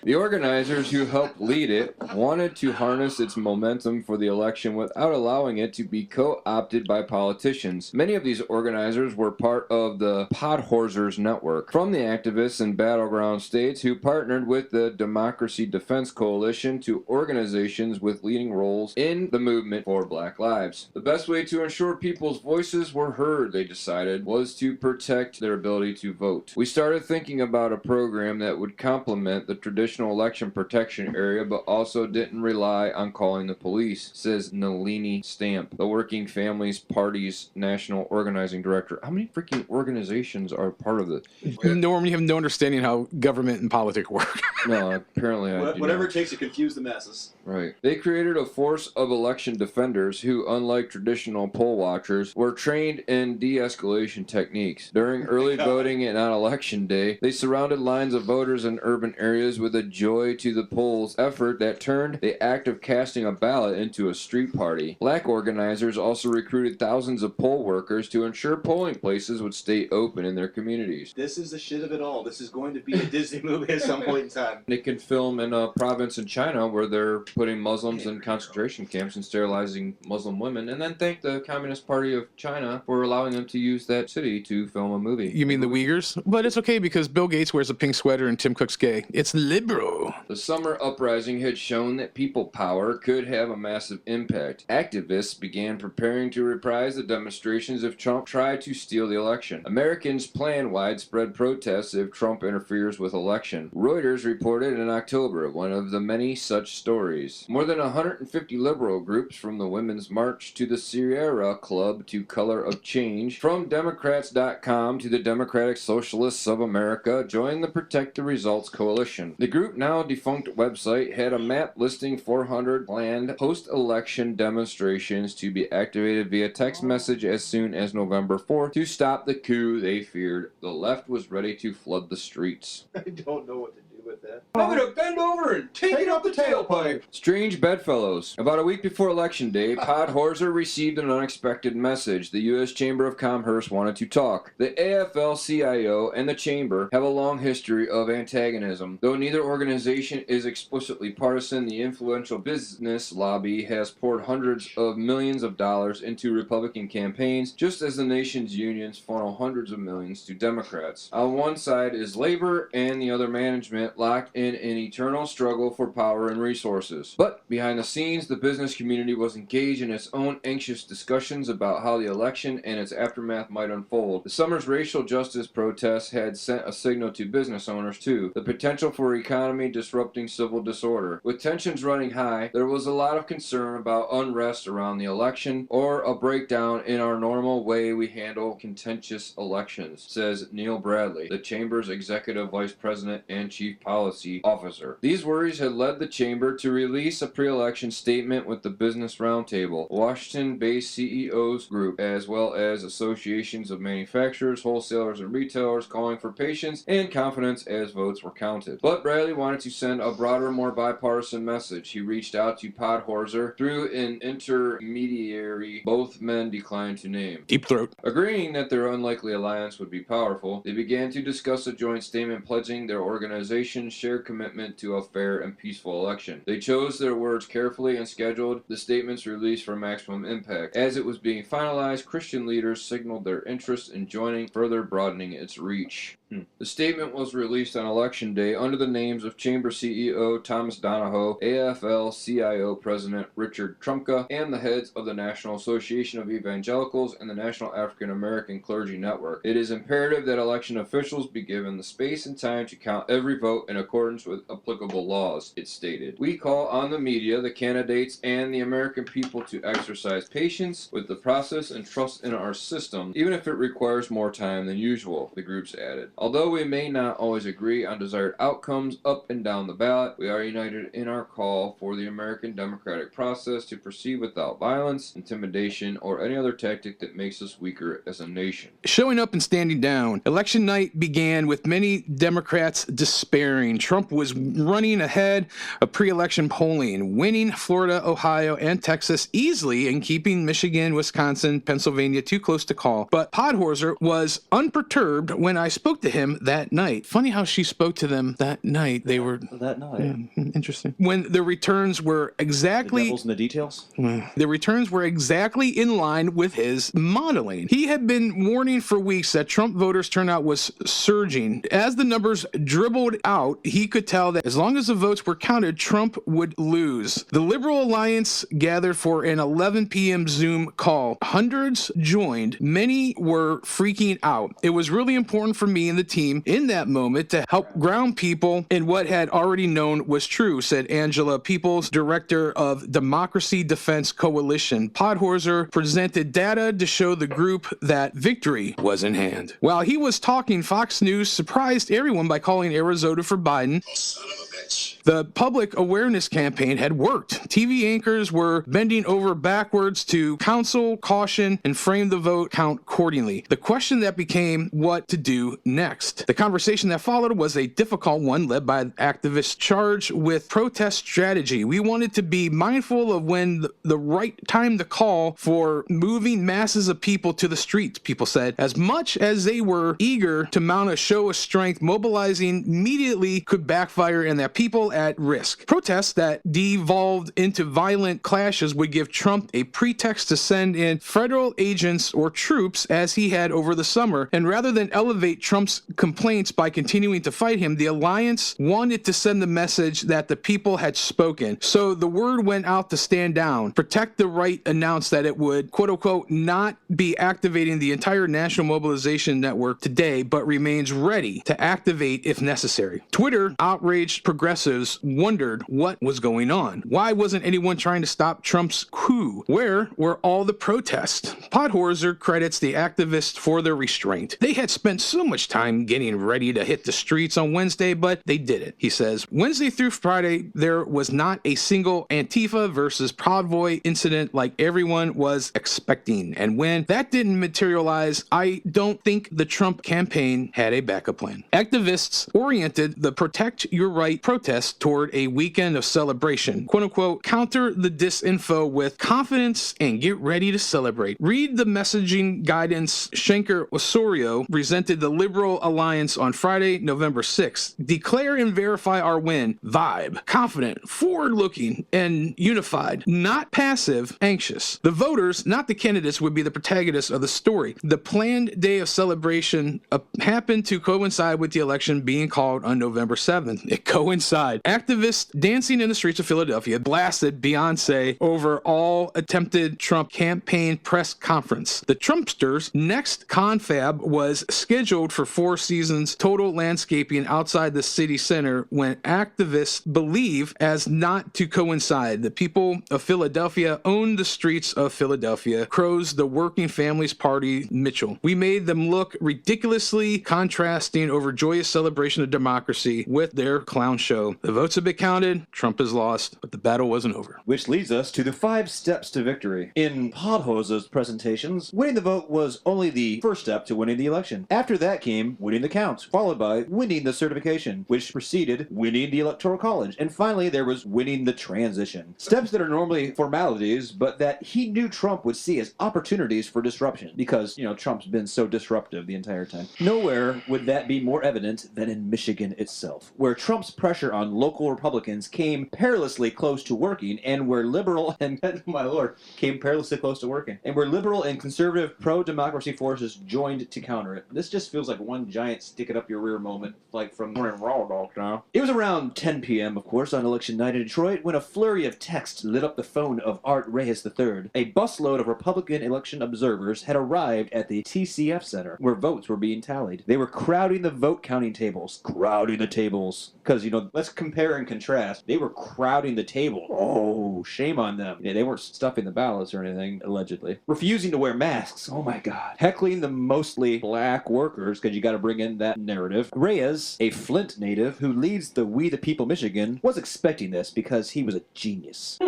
The organizers who helped lead it wanted to harness its momentum for the election without allowing it to be co-opted by politicians. Many of these organizers were part of the Podhorsers Network, from the activists in battleground states who partnered with the Democracy Defense Coalition to organizations with leading roles in the movement for Black Lives. The best way to ensure people's voices were heard, they decided, was to protect their ability to vote. We started thinking about a program that would complement the traditional election protection area but also didn't rely on calling the police, says Nalini Stamp, the Working Families Party's national organizing director. How many freaking organizations are part of this? Norm, you have no understanding how government and politics work. No, apparently I do Whatever not. it takes to confuse the masses. Right. They created a force of election defenders who, unlike traditional poll watchers, were trained in de-escalation techniques. During early voting and on election day, they surrounded lines of voters in urban areas with a joy to the polls effort that turned the act of casting a ballot into a street party. Black organizers also recruited thousands of poll workers to ensure polling places would stay open in their communities. This is the shit of it all. This is going to be a Disney movie at some point in time. They can film in a province in China where they're putting Muslims in concentration camps and sterilizing Muslim women, and then thank the Communist Party of China for allowing them to use that city to film a movie. You mean the Uyghurs? But it's okay because Bill Gates wears a pink sweater and Tim Cook's gay. It's liberal. The summer uprising had shown that people power could have a massive impact. Activists began preparing to reprise the demonstrations if Trump tried to steal the election. Americans plan widespread protests if Trump interferes with election. Reuters reported in October one of the many such stories. More than 150 liberal groups, from the Women's March to the Sierra Club to Color of Change, from Democrats.com to the Democratic Socialists of America, joined the Protect the Results Coalition. The group, now defunct website, had a map listing 400 planned post-election demonstrations to be activated via text message as soon as November 4th to stop the coup they feared. The left was ready to flood the streets. I don't know what to do with that. I'm gonna bend over and take it up the tailpipe. Strange bedfellows. About a week before Election Day, Podhorser received an unexpected message. The U.S. Chamber of Commerce wanted to talk. The AFL-CIO and the Chamber have a long history of antagonism. Though neither organization is explicitly partisan, the influential business lobby has poured hundreds of millions of dollars into Republican campaigns, just as the nation's unions funnel hundreds of millions to Democrats. On one side is labor and the other management, locked in an eternal struggle for power and resources. But behind the scenes, the business community was engaged in its own anxious discussions about how the election and its aftermath might unfold. The summer's racial justice protests had sent a signal to business owners too, the potential for economy disrupting civil disorder. With tensions running high, there was a lot of concern about unrest around the election or a breakdown in our normal way we handle contentious elections, says Neil Bradley, the Chamber's executive vice president and chief policy officer. These worries had led the Chamber to release a pre-election statement with the Business Roundtable, Washington-based CEOs group, as well as associations of manufacturers, wholesalers, and retailers, calling for patience and confidence as votes were counted. But Bradley wanted to send a broader, more bipartisan message. He reached out to Podhorser through an intermediary both men declined to name. Deep throat. Agreeing that their unlikely alliance would be powerful, they began to discuss a joint statement pledging their organization's shared commitment to a fair and peaceful election. They chose their words carefully and scheduled the statement's release for maximum impact. As it was being finalized, Christian leaders signaled their interest in joining, further broadening its reach. The statement was released on Election Day under the names of Chamber CEO Thomas Donahoe, AFL-CIO President Richard Trumka, and the heads of the National Association of Evangelicals and the National African American Clergy Network. It is imperative that election officials be given the space and time to count every vote in accordance with applicable laws, it stated. We call on the media, the candidates, and the American people to exercise patience with the process and trust in our system, even if it requires more time than usual, the groups added. Although we may not always agree on desired outcomes up and down the ballot, we are united in our call for the American democratic process to proceed without violence, intimidation, or any other tactic that makes us weaker as a nation. Showing up and standing down. Election night began with many Democrats despairing screen, Trump was running ahead of pre-election polling, winning Florida, Ohio, and Texas easily and keeping Michigan, Wisconsin, Pennsylvania too close to call. But Podhorzer was unperturbed when I spoke to him that night. Funny how she spoke to them that night. They were... That night. Interesting. When the returns were exactly... The devil's in the details? The returns were exactly in line with his modeling. He had been warning for weeks that Trump voters' turnout was surging. As the numbers dribbled out, he could tell that as long as the votes were counted, Trump would lose. The Liberal Alliance gathered for an 11 p.m. Zoom call. Hundreds joined. Many were freaking out. It was really important for me and the team in that moment to help ground people in what had already known was true, said Angela Peoples, director of Democracy Defense Coalition. Podhorzer presented data to show the group that victory was in hand. While he was talking, Fox News surprised everyone by calling Arizona for Biden. Oh, son of a bitch. The public awareness campaign had worked. TV anchors were bending over backwards to counsel, caution, and frame the vote count accordingly. The question that became what to do next. The conversation that followed was a difficult one led by activists charged with protest strategy. We wanted to be mindful of when the right time to call for moving masses of people to the streets, people said. As much as they were eager to mount a show of strength, mobilizing immediately could backfire and that people at risk. Protests that devolved into violent clashes would give Trump a pretext to send in federal agents or troops as he had over the summer. And rather than elevate Trump's complaints by continuing to fight him, the alliance wanted to send the message that the people had spoken. So the word went out to stand down. Protect the Right announced that it would, quote unquote, not be activating the entire national mobilization network today, but remains ready to activate if necessary. Twitter outraged progressives wondered what was going on. Why wasn't anyone trying to stop Trump's coup? Where were all the protests? Podhorzer credits the activists for their restraint. They had spent so much time getting ready to hit the streets on Wednesday, but they did it. He says, Wednesday through Friday, there was not a single Antifa versus Proud Boy incident like everyone was expecting. And when that didn't materialize, I don't think the Trump campaign had a backup plan. Activists oriented the Protect Your Right protest toward a weekend of celebration. Quote unquote, counter the disinfo with confidence and get ready to celebrate. Read the messaging guidance Schenker Osorio presented the Liberal Alliance on Friday, November 6th. Declare and verify our win. Vibe. Confident, forward-looking, and unified. Not passive, anxious. The voters, not the candidates, would be the protagonists of the story. The planned day of celebration happened to coincide with the election being called on November 7th. It coincided. Activists dancing in the streets of Philadelphia blasted Beyonce over all attempted Trump campaign press conference. The Trumpsters' next confab was scheduled for 4 seasons total landscaping outside the city center when activists believe as not to coincide. The people of Philadelphia owned the streets of Philadelphia, crows the Working Families Party Mitchell. We made them look ridiculously contrasting over joyous celebration of democracy with their clown show. The votes have been counted, Trump has lost, but the battle wasn't over. Which leads us to the 5 steps to victory. In Podhozer's presentations, winning the vote was only the first step to winning the election. After that came winning the count, followed by winning the certification, which preceded winning the Electoral College, and finally there was winning the transition. Steps that are normally formalities, but that he knew Trump would see as opportunities for disruption, because, Trump's been so disruptive the entire time. Nowhere would that be more evident than in Michigan itself, where Trump's pressure on local Republicans came perilously close to working, and where liberal and, my lord, came perilously close to working, and where liberal and conservative pro-democracy forces joined to counter it. This just feels like one giant stick-it-up-your-rear moment, like from Raw Dog now. It was around 10 p.m., of course, on Election Night in Detroit, when a flurry of text lit up the phone of Art Reyes III. A busload of Republican election observers had arrived at the TCF Center, where votes were being tallied. They were crowding the vote-counting tables. Crowding the tables. Because, let's compare and contrast. They were crowding the table. Oh, shame on them. Yeah, they weren't stuffing the ballots or anything, allegedly. Refusing to wear masks. Oh my god. Heckling the mostly black workers, because you got to bring in that narrative. Reyes, a Flint native who leads the We the People Michigan, was expecting this because he was a genius.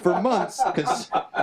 For months,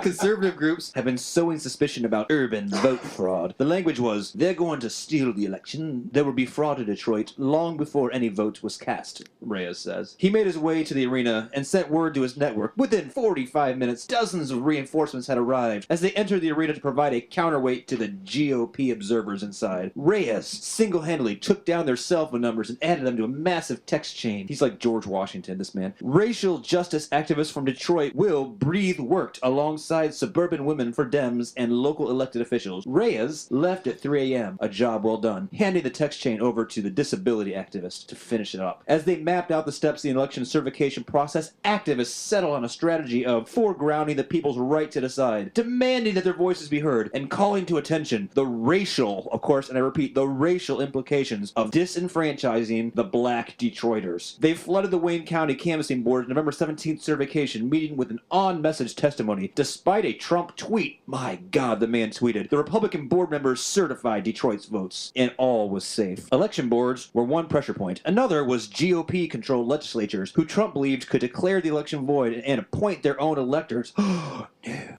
conservative groups have been sowing suspicion about urban vote fraud. The language was, they're going to steal the election. There will be fraud in Detroit long before any vote was cast, Reyes says. He made his way to the arena and sent word to his network. Within 45 minutes, dozens of reinforcements had arrived as they entered the arena to provide a counterweight to the GOP observers inside. Reyes single-handedly took down their cell phone numbers and added them to a massive text chain. He's like George Washington, this man. Racial justice activists from Detroit will breathe worked alongside suburban women for Dems and local elected officials. Reyes left at 3 a.m., a job well done, handing the text chain over to the disability activist to finish it up. As they mapped out the steps of the election certification process, activists settled on a strategy of foregrounding the people's right to decide, demanding that their voices be heard, and calling to attention the racial, of course, and I repeat, the racial implications of disenfranchising the black Detroiters. They flooded the Wayne County Canvassing Board's November 17th certification meeting with an on-message testimony, despite a Trump tweet. My God, the man tweeted. The Republican board members certified Detroit's votes, and all was safe. Election boards were one pressure point. Another was GOP-controlled legislatures, who Trump believed could declare the election void and appoint their own electors. No.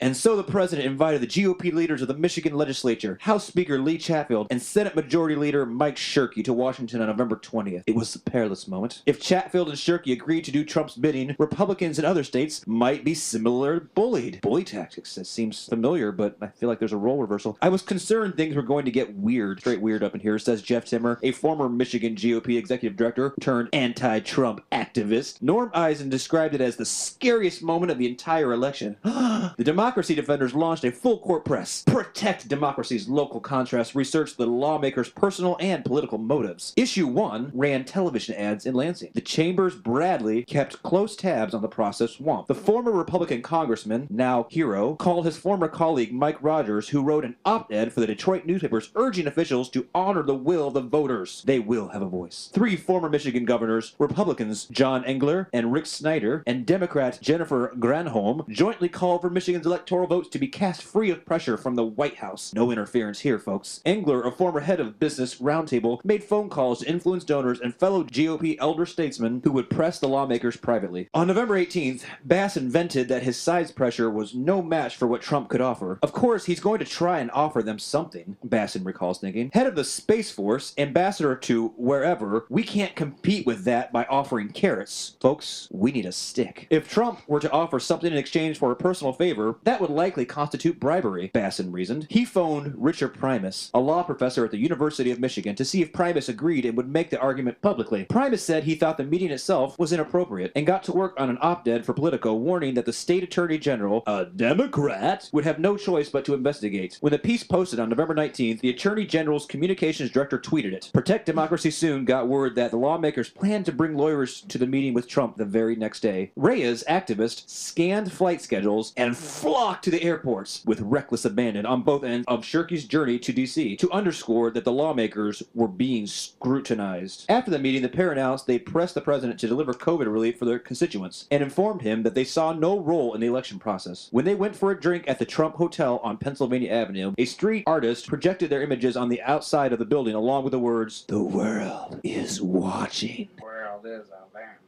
And so the president invited the GOP leaders of the Michigan legislature, House Speaker Lee Chatfield, and Senate Majority Leader Mike Shirkey to Washington on November 20th. It was a perilous moment. If Chatfield and Shirkey agreed to do Trump's bidding, Republicans in other states might be similarly bullied. Bully tactics, that seems familiar, but I feel like there's a role reversal. I was concerned things were going to get weird. Straight weird up in here, says Jeff Timmer, a former Michigan GOP executive director turned anti-Trump activist. Norm Eisen described it as the scariest moment of the entire election. The democracy defenders launched a full-court press. Protect Democracy's local contrast researched the lawmakers' personal and political motives. Issue 1 ran television ads in Lansing. The Chamber's Bradley kept close tabs on the process swamp. The former Republican congressman, now hero, called his former colleague Mike Rogers, who wrote an op-ed for the Detroit newspapers urging officials to honor the will of the voters. They will have a voice. 3 former Michigan governors, Republicans John Engler and Rick Snyder, and Democrat Jennifer Granholm, jointly called for Michigan's electoral votes to be cast free of pressure from the White House. No interference here, folks. Engler, a former head of Business Roundtable, made phone calls to influence donors and fellow GOP elder statesmen who would press the lawmakers privately. On November 18th, Bass invented that his size pressure was no match for what Trump could offer. Of course, he's going to try and offer them something, Bassin recalls thinking. Head of the Space Force, ambassador to wherever, we can't compete with that by offering carrots. Folks, we need a stick. If Trump were to offer something in exchange for a personal favor, that would likely constitute bribery, Bassin reasoned. He phoned Richard Primus, a law professor at the University of Michigan, to see if Primus agreed and would make the argument publicly. Primus said he thought the meeting itself was inappropriate and got to work on an op-ed for Politico warning that the state attorney general, a Democrat, would have no choice but to investigate. When the piece posted on November 19th, the attorney general's communications director tweeted it. Protect Democracy soon got word that the lawmakers planned to bring lawyers to the meeting with Trump the very next day. Reyes, activist, scanned flight schedules and flocked to the airports with reckless abandon on both ends of Shirkey's journey to D.C. to underscore that the lawmakers were being scrutinized. After the meeting, the pair announced they pressed the president to deliver COVID relief for their constituents and informed him that they saw no role in the election process. When they went for a drink at the Trump Hotel on Pennsylvania Avenue, a street artist projected their images on the outside of the building along with the words, "The world is watching." World is a vampire.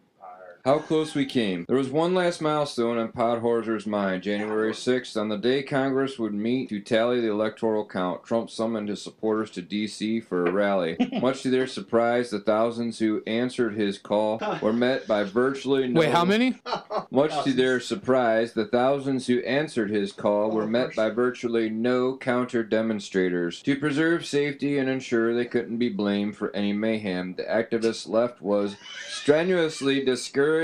How close we came. There was one last milestone on Podhorser's mind. January 6th, on the day Congress would meet to tally the electoral count, Trump summoned his supporters to D.C. for a rally. Much to their surprise, the thousands who answered his call were met by virtually no... Wait, how many? Much to their surprise, the thousands who answered his call were met by virtually no counter-demonstrators. To preserve safety and ensure they couldn't be blamed for any mayhem, the activist left was strenuously discouraging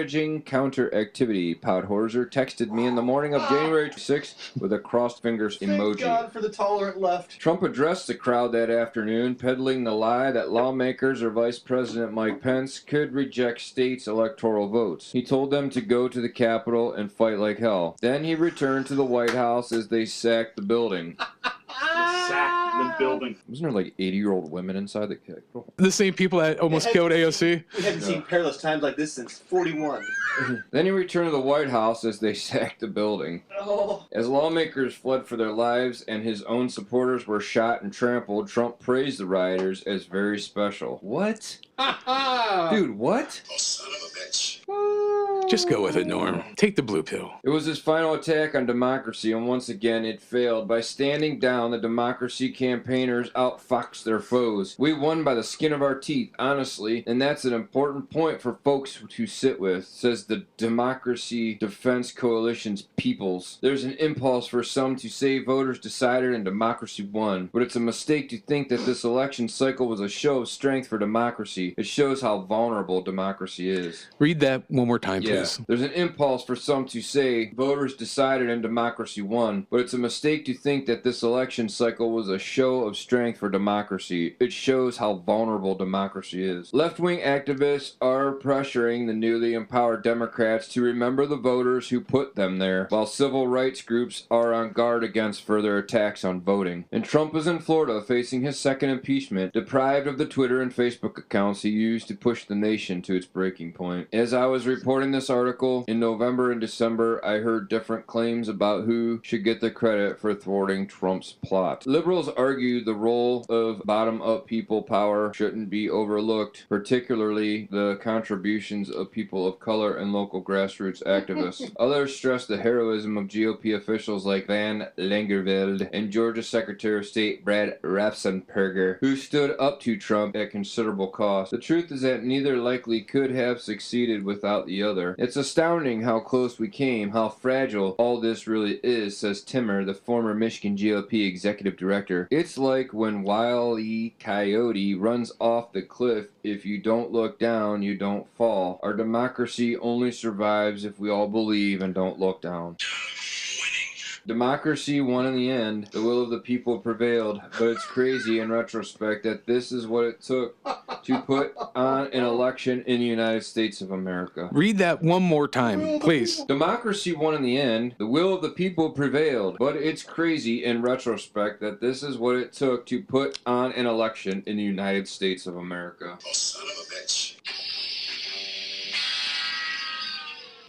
counter-activity. Podhorser texted me in the morning of January 6th with a crossed fingers emoji. Thank God for the tolerant left. Trump addressed the crowd that afternoon, peddling the lie that lawmakers or Vice President Mike Pence could reject states' electoral votes. He told them to go to the Capitol and fight like hell. Then he returned to the White House as they sacked the building. Sack the building. Wasn't there like 80-year-old women inside the Capitol? The same people that almost killed AOC? We haven't seen perilous times like this since 41. Then he returned to the White House as they sacked the building. Oh. As lawmakers fled for their lives and his own supporters were shot and trampled, Trump praised the rioters as very special. What? Dude, what? Oh, son of a bitch. Just go with it, Norm. Take the blue pill. It was his final attack on democracy, and once again it failed. By standing down, the democracy campaigners outfoxed their foes. We won by the skin of our teeth, honestly, and that's an important point for folks to sit with, says the Democracy Defense Coalition's Peoples. There's an impulse for some to say voters decided and democracy won, but it's a mistake to think that this election cycle was a show of strength for democracy. It shows how vulnerable democracy is. Read that one more time, please. There's an impulse for some to say voters decided and democracy won, but it's a mistake to think that this election cycle was a show of strength for democracy. It shows how vulnerable democracy is. Left-wing activists are pressuring the newly empowered Democrats to remember the voters who put them there, while civil rights groups are on guard against further attacks on voting. And Trump is in Florida facing his second impeachment, deprived of the Twitter and Facebook accounts he used to push the nation to its breaking point. As I was reporting this article in November and December, I heard different claims about who should get the credit for thwarting Trump's plot. Liberals argue the role of bottom-up people power shouldn't be overlooked, particularly the contributions of people of color and local grassroots activists. Others stress the heroism of GOP officials like Van Langerveld and Georgia Secretary of State Brad Raffensperger, who stood up to Trump at considerable cost. The truth is that neither likely could have succeeded without the other. It's astounding how close we came, how fragile all this really is, says Timmer, the former Michigan GOP executive director. It's like when Wile E. Coyote runs off the cliff. If you don't look down, you don't fall. Our democracy only survives if we all believe and don't look down. Democracy won in the end. The will of the people prevailed. But it's crazy in retrospect that this is what it took to put on an election in the United States of America. Read that one more time, please. Democracy won in the end. The will of the people prevailed. But it's crazy in retrospect that this is what it took to put on an election in the United States of America. Oh, son of a bitch.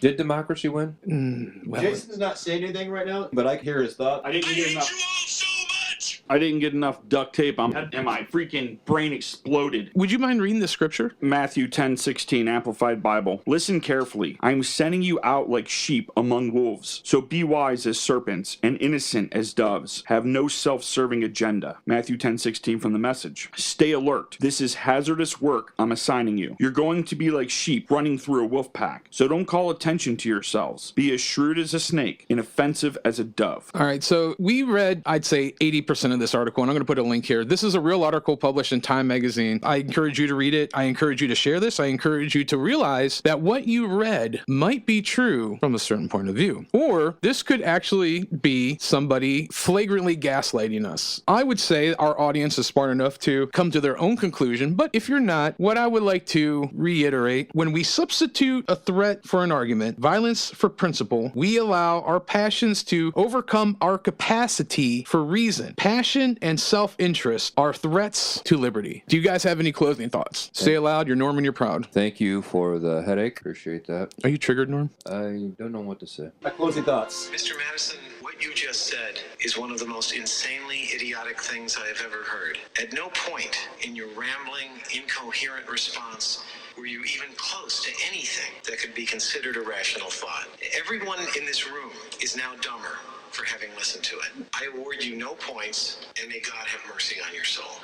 Did democracy win? Well, Jason's not saying anything right now, but I can hear his thought. I didn't I get hate enough. you all so much. I didn't get enough duct tape on, and my freaking brain exploded. would you mind reading the scripture? Matthew 10:16, Amplified Bible. Listen carefully. I am sending you out like sheep among wolves. So be wise as serpents and innocent as doves. Have no self-serving agenda. Matthew 10:16 from the Message. Stay alert. This is hazardous work I'm assigning you. You're going to be like sheep running through a wolf pack. So don't call attention to yourselves. Be as shrewd as a snake, inoffensive as a dove. All right, so we read, I'd say, 80% of this article, and I'm going to put a link here. This is a real article published in Time Magazine. I encourage you to read it. I encourage you to share this. I encourage you to realize that what you read might be true from a certain point of view. Or this could actually be somebody flagrantly gaslighting us. I would say our audience is smart enough to come to their own conclusion, but if you're not, what I would like to reiterate, when we substitute a threat for an argument, violence for principle, we allow our passions to overcome our capacity for reason. Passion and self-interest are threats to liberty. Do you guys have any closing thoughts? Say aloud, you're Norm and you're proud. Thank you for the headache. Appreciate that. Are you triggered, Norm? I don't know what to say. My closing thoughts. Mr. Madison, what you just said is one of the most insanely idiotic things I have ever heard. At no point in your rambling, incoherent response were you even close to anything that could be considered a rational thought. Everyone in this room is now dumber for having listened to it. I award you no points, and may God have mercy on your soul.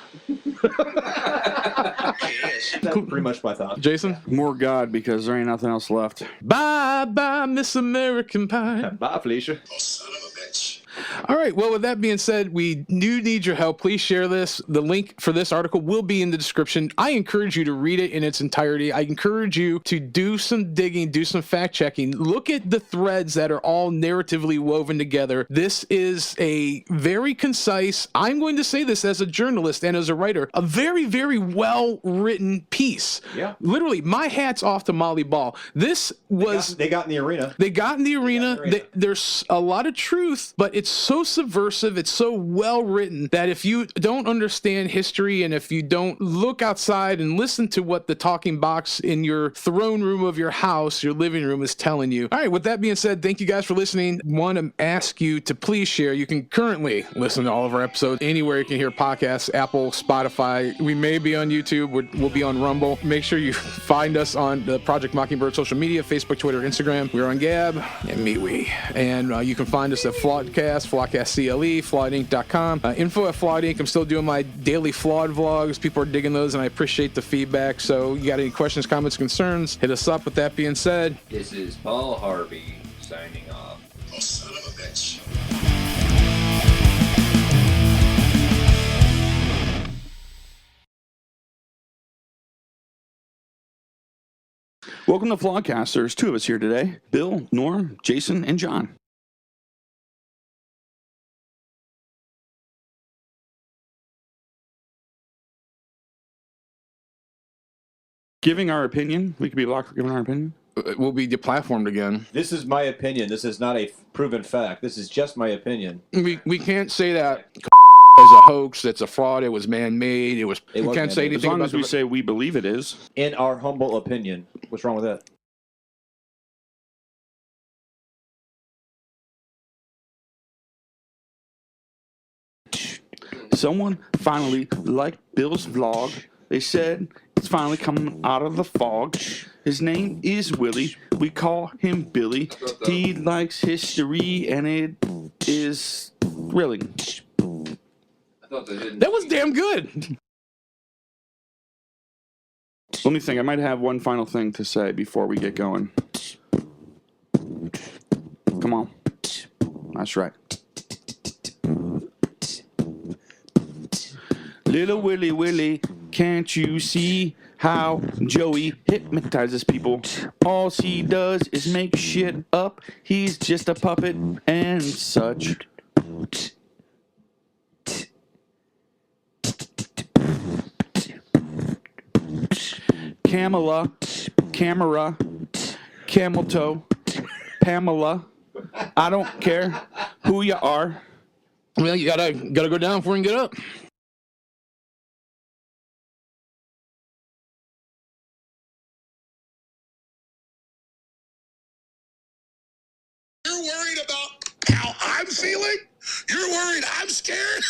Yes. That's pretty much my thought. Jason? More God, because there ain't nothing else left. Bye bye, Miss American Pie. Bye, Felicia. Oh, son of a bitch. All right. Well, with that being said, we do need your help. Please share this. The link for this article will be in the description. I encourage you to read it in its entirety. I encourage you to do some digging, do some fact checking. Look at the threads that are all narratively woven together. This is a very concise, I'm going to say this as a journalist and as a writer, a very, very well written piece. Yeah. Literally, my hat's off to Molly Ball. This was... They got in the arena. They got in the arena. in the arena. There's a lot of truth, but it's so subversive. It's so well written that if you don't understand history and if you don't look outside and listen to what the talking box in your throne room of your house, your living room is telling you. All right, with that being said, thank you guys for listening. Want to ask you to please share. You can currently listen to all of our episodes anywhere you can hear podcasts, Apple, Spotify. We may be on YouTube. We'll be on Rumble. Make sure you find us on the Project Mockingbird social media, Facebook, Twitter, Instagram. We're on Gab and MeWe. And you can find us at Flawedcast, Flawedcast CLE, flawedinc.com. Info at Flawed Inc. I'm still doing my daily Flawed vlogs. People are digging those, and I appreciate the feedback. So you got any questions, comments, concerns, hit us up. With that being said, This is Paul Harvey signing off. Oh, son of a bitch. Welcome to Flawedcast. There's two of us here today: Bill, Norm, Jason, and John. Giving our opinion. We could be locked for giving our opinion. we'll be deplatformed again. This is my opinion. This is not a proven fact. This is just my opinion. We can't say that is a hoax. It's a fraud. It was man-made. We can't say man-made. As anything long about as we say we believe it is. In our humble opinion. What's wrong with that? Someone finally liked Bill's vlog. They said it's finally coming out of the fog. His name is Willie. We call him Billy. He likes history, and it is really. I thought they didn't. That was damn good. Let me think. I might have one final thing to say before we get going. Come on. That's right. Little Willie Willie, can't you see how Joey hypnotizes people? All he does is make shit up. He's just a puppet and such. Camera, camel toe, Pamela. I don't care who you are. Well, you gotta go down before you can get up. You're worried about how I'm feeling? You're worried I'm scared?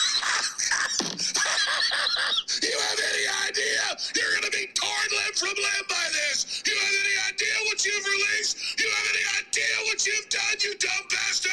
You have any idea you're going to be torn limb from limb by this? You have any idea what you've released? You have any idea what you've done, you dumb bastard?